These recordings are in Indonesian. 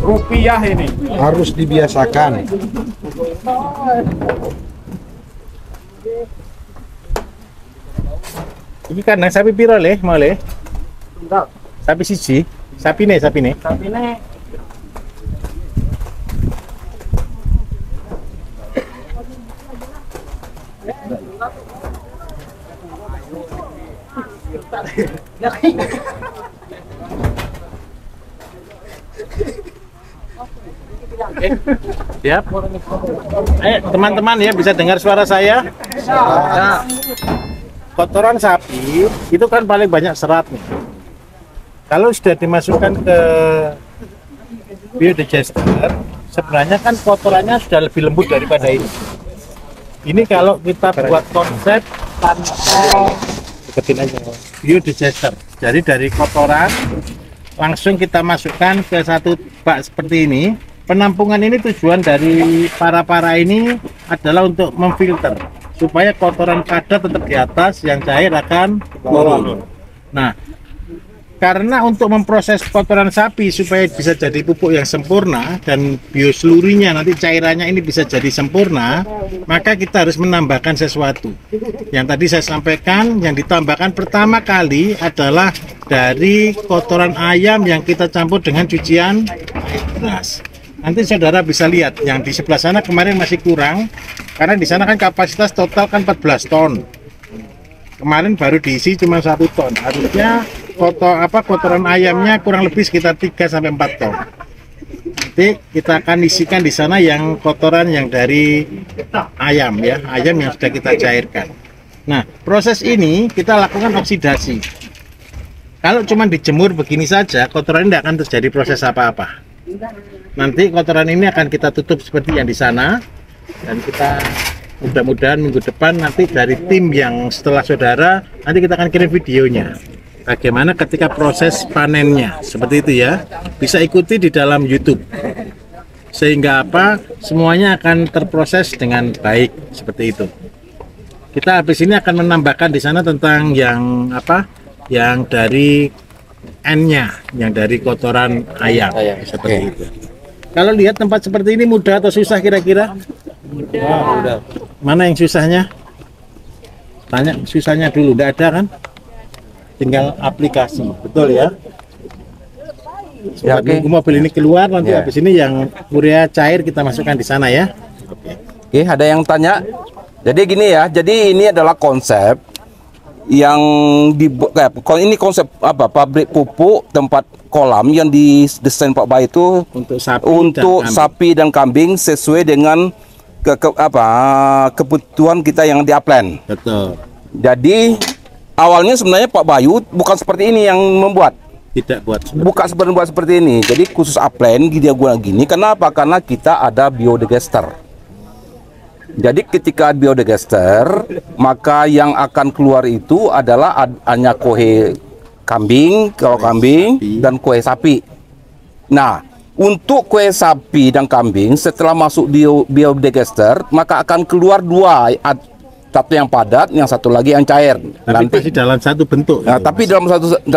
rupiah ini. Harus dibiasakan. Ini kandang sapi piro le, mau le? Sapi siji, sapi nih. Sapi nih. Siap. Teman-teman ya, bisa dengar suara saya? Nah, kotoran sapi itu kan paling banyak serat nih. Kalau sudah dimasukkan ke biodigester, sebenarnya kan kotorannya sudah lebih lembut daripada ini. Ini kalau kita buat konsep tanpa biodigester, jadi dari kotoran langsung kita masukkan ke satu bak seperti ini. Penampungan ini tujuan dari para ini adalah untuk memfilter supaya kotoran padat tetap di atas, yang cair akan turun. Nah, karena untuk memproses kotoran sapi supaya bisa jadi pupuk yang sempurna dan bioselurinya nanti cairannya ini bisa jadi sempurna, maka kita harus menambahkan sesuatu. Yang tadi saya sampaikan, yang ditambahkan pertama kali adalah dari kotoran ayam yang kita campur dengan cucian air beras. Nanti saudara bisa lihat yang di sebelah sana kemarin masih kurang, karena di sana kan kapasitas total kan 14 ton. Kemarin baru diisi cuma 1 ton. Harusnya kotoran ayamnya kurang lebih sekitar 3 sampai 4 ton. Nanti kita akan isikan di sana yang kotoran yang dari ayam ya, ayam yang sudah kita cairkan. Nah, proses ini kita lakukan oksidasi. Kalau cuma dijemur begini saja, kotoran tidak akan terjadi proses apa-apa. Nanti kotoran ini akan kita tutup seperti yang di sana, dan kita mudah-mudahan minggu depan nanti dari tim yang setelah saudara nanti kita akan kirim videonya bagaimana ketika proses panennya, seperti itu ya. Bisa ikuti di dalam YouTube sehingga apa, semuanya akan terproses dengan baik seperti itu. Kita habis ini akan menambahkan di sana tentang yang apa, yang dari N-nya, yang dari kotoran ayam seperti itu. Kalau lihat tempat seperti ini mudah atau susah kira-kira? Mudah. Mana yang susahnya? Tanya susahnya dulu, tidak ada kan? Tinggal aplikasi, betul ya? Ya, Nunggu mobil ini keluar, nanti habis ini yang urea cair kita masukkan di sana ya. Oke, ada yang tanya. Jadi gini ya, jadi ini adalah konsep yang ini konsep apa, pabrik pupuk tempat kolam yang didesain Pak Bay itu untuk sapi dan kambing sesuai dengan kebutuhan kita yang di upland. Betul. Jadi awalnya sebenarnya Pak Bayu bukan seperti ini yang membuat. Bukan seperti ini. Jadi khusus upland dia guna gini. Kenapa? Karena kita ada biodigester. Jadi ketika biodigester, maka yang akan keluar itu adalah hanya kohe kambing, dan kohe sapi. Nah, untuk kohe sapi dan kambing setelah masuk biodigester, maka akan keluar dua, satu yang padat, yang satu lagi yang cair. Tapi nanti masih dalam satu bentuk. Nah, tapi dalam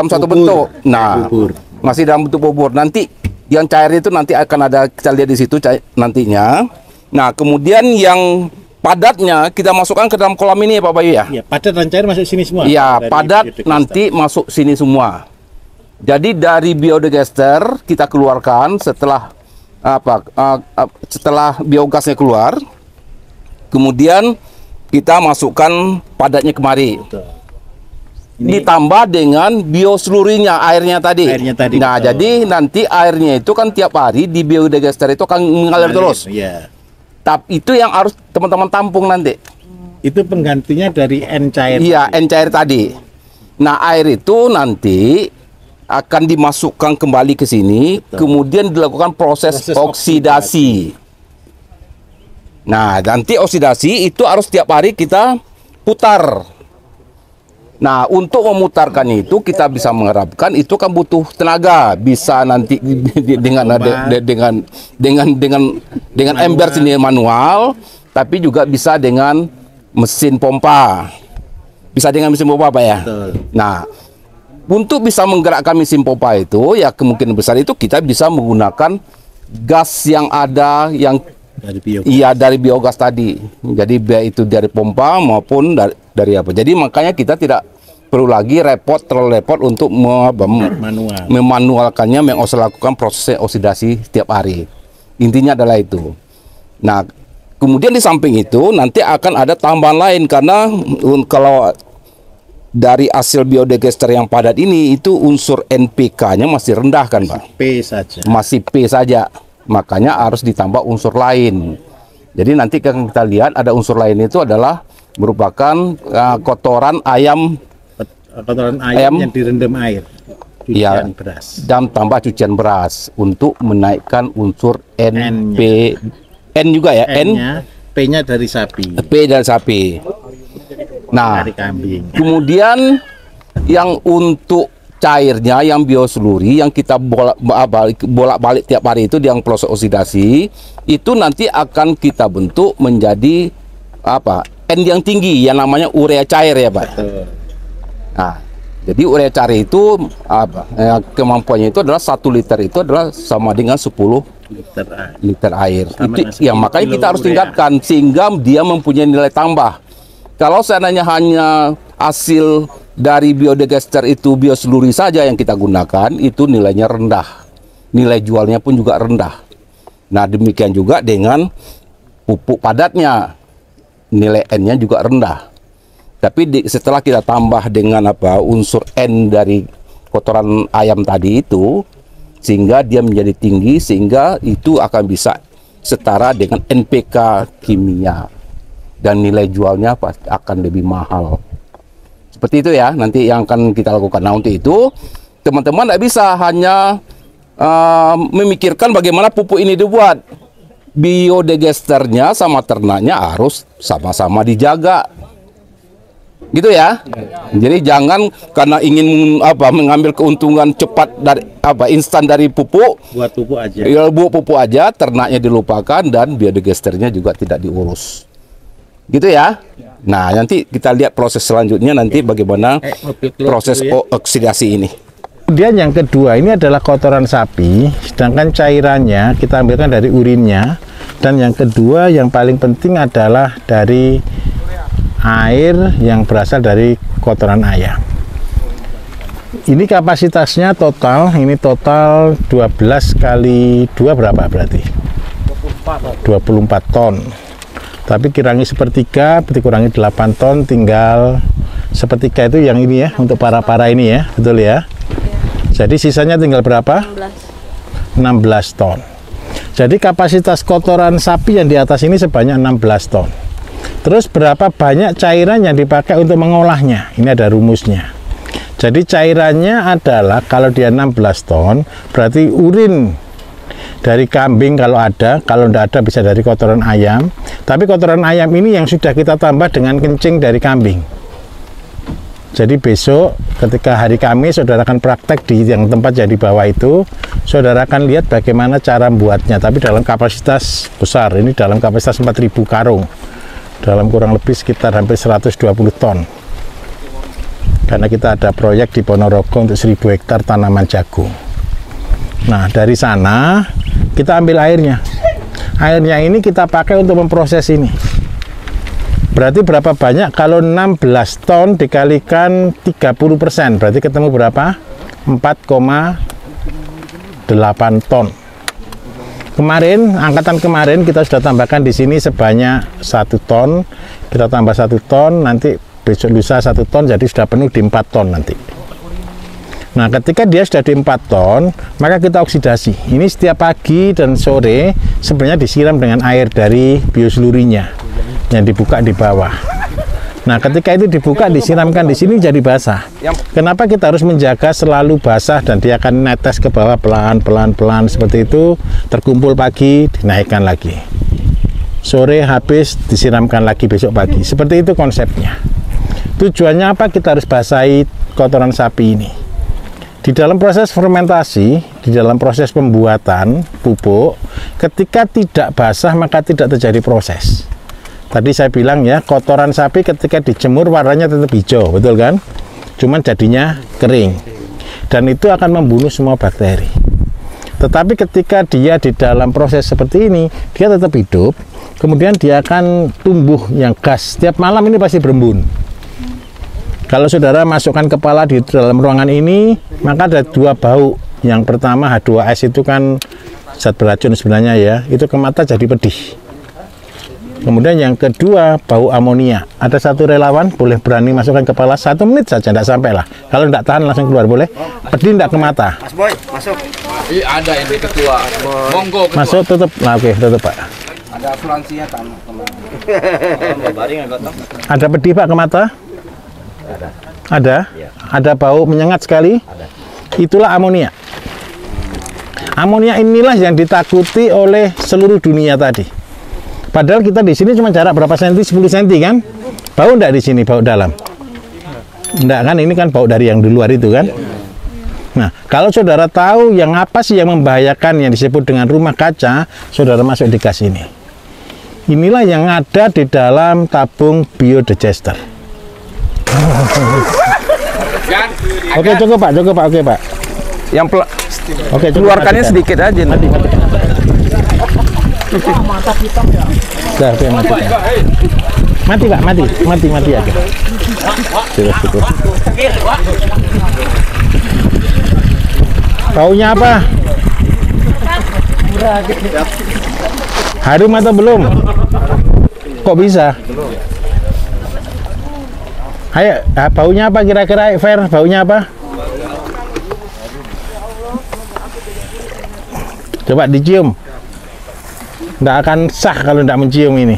satu bentuk. Nah, masih dalam bentuk bubur. Nanti yang cair itu nanti akan ada, kita lihat di situ nantinya. Nah, kemudian yang padatnya kita masukkan ke dalam kolam ini ya Pak Bayu ya. Iya, padat dan cair masuk sini semua. Iya, padat nanti masuk sini semua. Jadi dari biodigester kita keluarkan setelah setelah biogasnya keluar, kemudian kita masukkan padatnya kemari. Betul. Ditambah dengan bioselurinya, airnya tadi. Nah, betul. Jadi nanti airnya itu kan tiap hari di biodigester itu akan mengalir terus. Iya. Tapi itu yang harus teman-teman tampung nanti. Itu penggantinya dari N cair. Iya, N cair tadi. Nah, air itu nanti akan dimasukkan kembali ke sini, kemudian dilakukan proses oksidasi. Nah, nanti oksidasi itu harus tiap hari kita putar. Nah, untuk memutarkan itu kita bisa mengharapkan itu kan butuh tenaga, bisa nanti dengan ember sendiri manual, tapi juga bisa dengan mesin pompa. Bisa dengan mesin pompa Pak ya. Betul. Nah, untuk bisa menggerakkan mesin pompa itu ya kemungkinan besar itu kita bisa menggunakan gas yang ada yang dari biogas tadi. Jadi baik itu dari pompa maupun dari apa. Jadi makanya kita tidak perlu lagi terlalu repot untuk memanualkannya, lakukan proses oksidasi setiap hari. Intinya adalah itu. Nah, kemudian di samping itu nanti akan ada tambahan lain, karena kalau dari hasil biodigester yang padat ini itu unsur NPK-nya masih rendah kan, Pak? P saja. Masih P saja. Makanya harus ditambah unsur lain. Jadi nanti kita lihat ada unsur lain itu adalah merupakan kotoran ayam yang direndam air. Cucian beras. Dan tambah cucian beras untuk menaikkan unsur N juga ya, P-nya dari sapi. P dari sapi. Nah, dari kambing. Kemudian yang untuk cairnya, yang bioseluri yang kita bolak-balik tiap hari itu yang proses oksidasi itu nanti akan kita bentuk menjadi apa? N yang tinggi yang namanya urea cair ya, Pak. Betul. Nah, jadi urea cair itu apa? Kemampuannya itu adalah 1 liter itu adalah sama dengan 10 liter air. Itu yang makanya kita harus tingkatkan sehingga dia mempunyai nilai tambah. Kalau seandainya hanya hasil dari biodigester itu bioseluri saja yang kita gunakan, itu nilainya rendah. Nilai jualnya pun juga rendah. Nah, demikian juga dengan pupuk padatnya. Nilai N-nya juga rendah. Tapi setelah kita tambah dengan unsur N dari kotoran ayam tadi itu, sehingga dia menjadi tinggi, sehingga itu akan bisa setara dengan NPK kimia. Dan nilai jualnya akan lebih mahal. Seperti itu ya, nanti yang akan kita lakukan. Nah, untuk itu teman-teman tidak bisa hanya memikirkan bagaimana pupuk ini dibuat. Biodigesternya sama ternaknya harus sama-sama dijaga. Gitu ya. Jadi jangan karena ingin mengambil keuntungan cepat dari instan dari pupuk, buat pupuk aja. Ya, buat pupuk aja, ternaknya dilupakan dan biodigesternya juga tidak diurus. Gitu ya. Nah, nanti kita lihat proses selanjutnya nanti bagaimana proses oksidasi ini. Kemudian yang kedua ini adalah kotoran sapi, sedangkan cairannya kita ambilkan dari urinnya. Dan yang kedua yang paling penting adalah dari air yang berasal dari kotoran ayam. Ini kapasitasnya total, ini total 12 kali 2 berapa berarti? 24 ton. Tapi kurangi sepertiga, dikurangi 8 ton, tinggal sepertiga itu yang ini ya, untuk para ini ya, betul ya? Jadi sisanya tinggal berapa? 16 ton. Jadi kapasitas kotoran sapi yang di atas ini sebanyak 16 ton. Terus berapa banyak cairan yang dipakai untuk mengolahnya? Ini ada rumusnya. Jadi cairannya adalah kalau dia 16 ton, berarti urin dari kambing kalau ada, kalau tidak ada bisa dari kotoran ayam. Tapi kotoran ayam ini yang sudah kita tambah dengan kencing dari kambing. Jadi besok ketika hari Kamis saudara akan praktek di yang tempat yang di bawah itu, saudara akan lihat bagaimana cara membuatnya. Tapi dalam kapasitas besar, ini dalam kapasitas 4.000 karung, dalam kurang lebih sekitar hampir 120 ton. Karena kita ada proyek di Ponorogo untuk 1.000 hektar tanaman jagung. Nah, dari sana kita ambil airnya. Airnya ini kita pakai untuk memproses ini. Berarti berapa banyak? Kalau 16 ton dikalikan 30%, berarti ketemu berapa? 4,8 ton. Kemarin, angkatan kemarin kita sudah tambahkan di sini sebanyak 1 ton. Kita tambah 1 ton, nanti besok lusa 1 ton, jadi sudah penuh di 4 ton nanti. Nah, ketika dia sudah di 4 ton, maka kita oksidasi. Ini setiap pagi dan sore sebenarnya disiram dengan air dari bioselurinya yang dibuka di bawah. Nah, ketika itu dibuka, disiramkan di sini jadi basah. Kenapa kita harus menjaga selalu basah dan dia akan netes ke bawah pelan-pelan seperti itu, terkumpul pagi, dinaikkan lagi. Sore habis, disiramkan lagi besok pagi. Seperti itu konsepnya. Tujuannya apa? Kita harus basahi kotoran sapi ini. Di dalam proses fermentasi, di dalam proses pembuatan pupuk, ketika tidak basah maka tidak terjadi proses. Tadi saya bilang ya, kotoran sapi ketika dijemur warnanya tetap hijau, betul kan? Cuman jadinya kering. Dan itu akan membunuh semua bakteri. Tetapi ketika dia di dalam proses seperti ini, dia tetap hidup, kemudian dia akan tumbuh yang gas. Setiap malam ini pasti berembun. Kalau saudara masukkan kepala di dalam ruangan ini, maka ada 2 bau. Yang pertama H2S itu kan zat beracun sebenarnya ya, itu ke mata jadi pedih. Kemudian yang kedua bau amonia. Ada satu relawan boleh berani masukkan kepala 1 menit saja, tidak sampai lah. Kalau tidak tahan langsung keluar, boleh. Pedih tidak ke mata. Mas Boy, masuk. Iya, ada ini ketua. Monggo ketua. Masuk tutup. Nah, oke, tutup Pak. Ada asuransinya tanah. Ada pedih Pak ke mata? Ada. Ada bau menyengat sekali? Itulah amonia. Amonia inilah yang ditakuti oleh seluruh dunia tadi. Padahal kita di sini cuma jarak berapa senti? 10 senti kan? Bau enggak di sini, bau dalam? Enggak kan, ini kan bau dari yang di luar itu kan? Nah, kalau saudara tahu yang apa sih yang membahayakan yang disebut dengan rumah kaca, saudara masuk di gas ini. Inilah yang ada di dalam tabung biodigester. Oke, cukup Pak, oke Pak. Yang Oke, keluarkannya sedikit aja. Mati. Mantap hitam ya. Dah, mati Pak, mati aja. Cukup. Baunya apa? Harum atau belum? Kok bisa? Ayo, baunya apa kira-kira, Fer? Baunya apa? Coba dicium. Nggak akan sah kalau nggak mencium ini.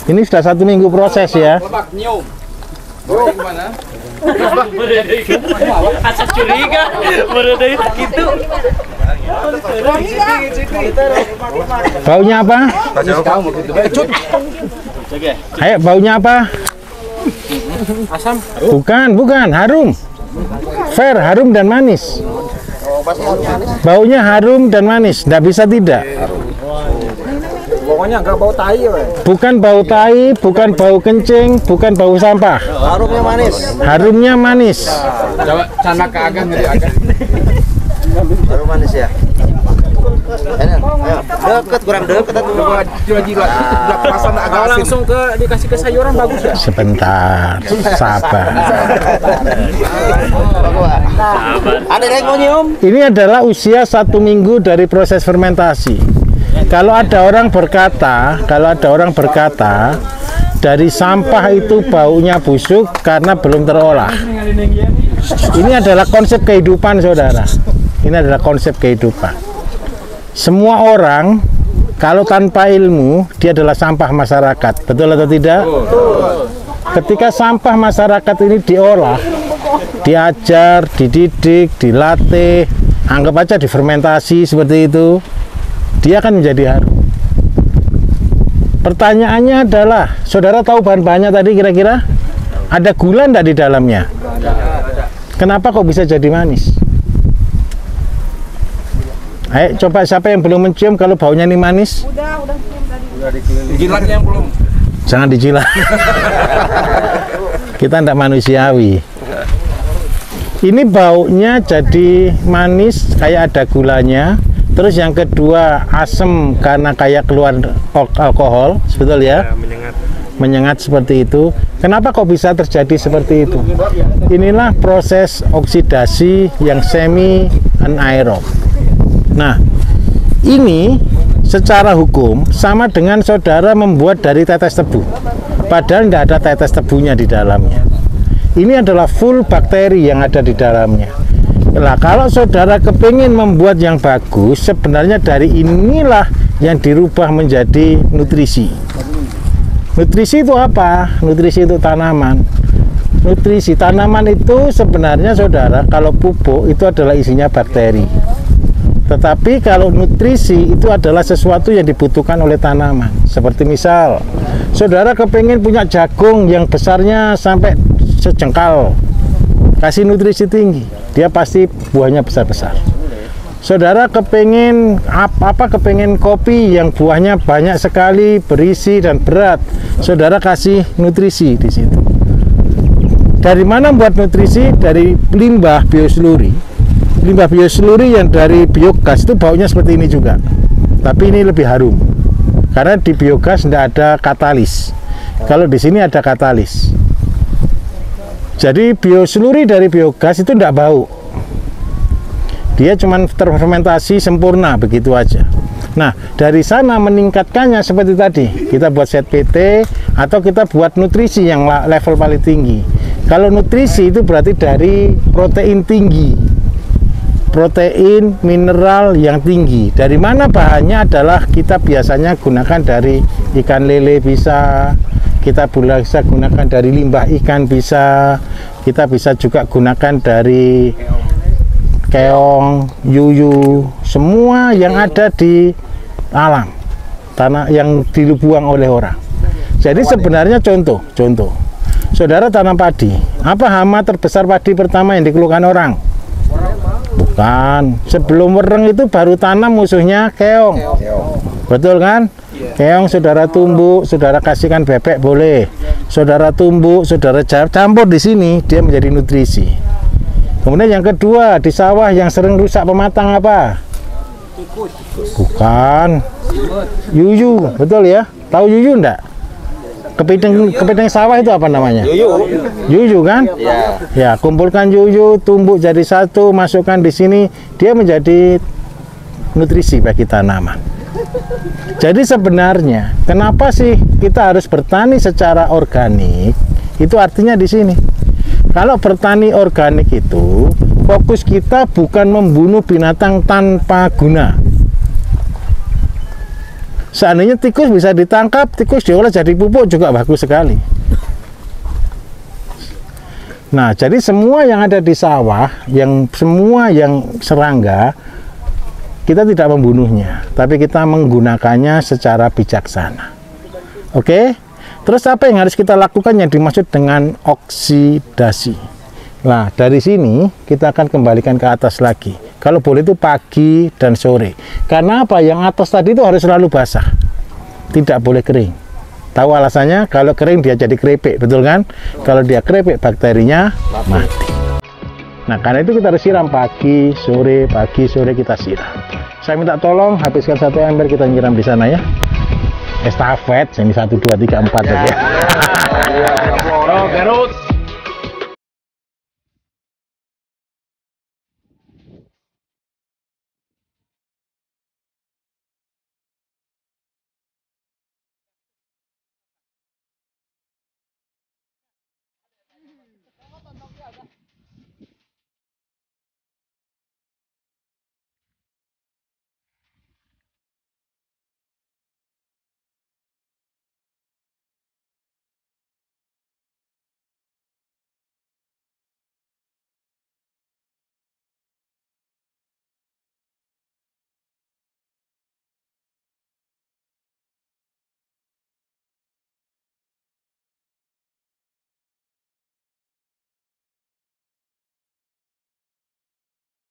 Ini sudah 1 minggu proses ya. Asa curiga, meredai itu. Baunya apa? Ayo, baunya apa? Asam. Bukan, harum. Fair, harum dan manis. Baunya harum dan manis, nggak bisa tidak. Pokoknya nggak bau tai, Bukan bau tai, bukan bau kencing, bukan bau sampah. Harumnya manis. Harumnya manis. Coba sana ke agak ngeri agak. Harum manis ya. Ayo, deket, kurang deket atau Jilat perasaan agak asin. langsung ke dikasih ke sayuran bagus ya. Sebentar, sabar. Ada yang mau nyium? Ini adalah usia 1 minggu dari proses fermentasi. Kalau ada orang berkata, dari sampah itu baunya busuk karena belum terolah. Ini adalah konsep kehidupan, saudara. Ini adalah konsep kehidupan. Semua orang, kalau tanpa ilmu, dia adalah sampah masyarakat. Betul atau tidak? Ketika sampah masyarakat ini diolah, diajar, dididik, dilatih, anggap aja difermentasi seperti itu, dia akan menjadi harum. Pertanyaannya adalah, saudara tahu bahan-bahannya tadi kira-kira? Ada gula enggak di dalamnya? Kenapa kok bisa jadi manis? Ayo coba siapa yang belum mencium kalau baunya ini manis? Udah Jilatnya yang belum. Jangan dijilat. Kita tidak manusiawi. Ini baunya jadi manis, kayak ada gulanya. Terus yang kedua asam karena kayak keluar alkohol, betul ya? Menyengat seperti itu. Kenapa kok bisa terjadi seperti itu? Inilah proses oksidasi yang semi anaerob. Nah, ini secara hukum sama dengan saudara membuat dari tetes tebu. Padahal tidak ada tetes tebunya di dalamnya. Ini adalah full bakteri yang ada di dalamnya. Nah, kalau saudara kepingin membuat yang bagus, sebenarnya dari inilah yang dirubah menjadi nutrisi. Nutrisi itu apa? Nutrisi itu tanaman. Nutrisi tanaman itu sebenarnya, saudara, kalau pupuk itu adalah isinya bakteri. Tetapi kalau nutrisi itu adalah sesuatu yang dibutuhkan oleh tanaman. Seperti misal, saudara kepengen punya jagung yang besarnya sampai sejengkal, kasih nutrisi tinggi, dia pasti buahnya besar-besar. Saudara kepengen kepengen kopi yang buahnya banyak sekali, berisi dan berat, saudara kasih nutrisi di situ. Dari mana buat nutrisi? Dari limbah biosluri. limbah bioseluri yang dari biogas itu baunya seperti ini juga, tapi ini lebih harum karena di biogas tidak ada katalis. Kalau di sini ada katalis. Jadi bioseluri dari biogas itu tidak bau, dia cuma terfermentasi sempurna begitu aja. Nah, dari sana meningkatkannya seperti tadi, kita buat set PT atau kita buat nutrisi yang level paling tinggi. Kalau nutrisi itu berarti dari protein tinggi, protein mineral yang tinggi. Dari mana bahannya adalah kita biasanya gunakan dari ikan lele, bisa kita bisa gunakan dari limbah ikan, bisa kita bisa juga gunakan dari keong, yuyu, semua yang ada di alam, tanah yang dibuang oleh orang. Jadi sebenarnya contoh, saudara tanam padi, apa hama terbesar padi pertama yang dikeluhkan orang? Bukan, sebelum wereng itu baru tanam musuhnya keong. Betul kan? Keong saudara tumbuk, saudara kasihkan bebek boleh. Saudara tumbuk, saudara campur di sini, dia menjadi nutrisi. Kemudian yang kedua, di sawah yang sering rusak pematang apa? Bukan. Yuyu, betul ya? Tahu yuyu enggak? Kepiting sawah itu apa namanya? Yuyu kan? Ya, kumpulkan yuyu, tumbuk jadi satu, masukkan di sini, dia menjadi nutrisi bagi tanaman. Jadi sebenarnya kenapa sih kita harus bertani secara organik? Itu artinya di sini. Kalau bertani organik itu fokus kita bukan membunuh binatang tanpa guna. Seandainya tikus bisa ditangkap, tikus diolah jadi pupuk juga bagus sekali. Nah, jadi semua yang ada di sawah, semua yang serangga, kita tidak membunuhnya, tapi kita menggunakannya secara bijaksana. Oke? Terus apa yang harus kita lakukan yang dimaksud dengan oksidasi? Nah, dari sini kita akan kembalikan ke atas lagi. Kalau boleh itu pagi dan sore. Karena apa? Yang atas tadi itu harus selalu basah. Tidak boleh kering. Tahu alasannya? Kalau kering dia jadi keripik, betul kan? Kalau dia keripik bakterinya mati. Nah, karena itu kita harus siram pagi, sore kita siram. Saya minta tolong habiskan 1 ember, kita nyiram di sana ya. Estafet, ini 1, 2, 3, 4 saja.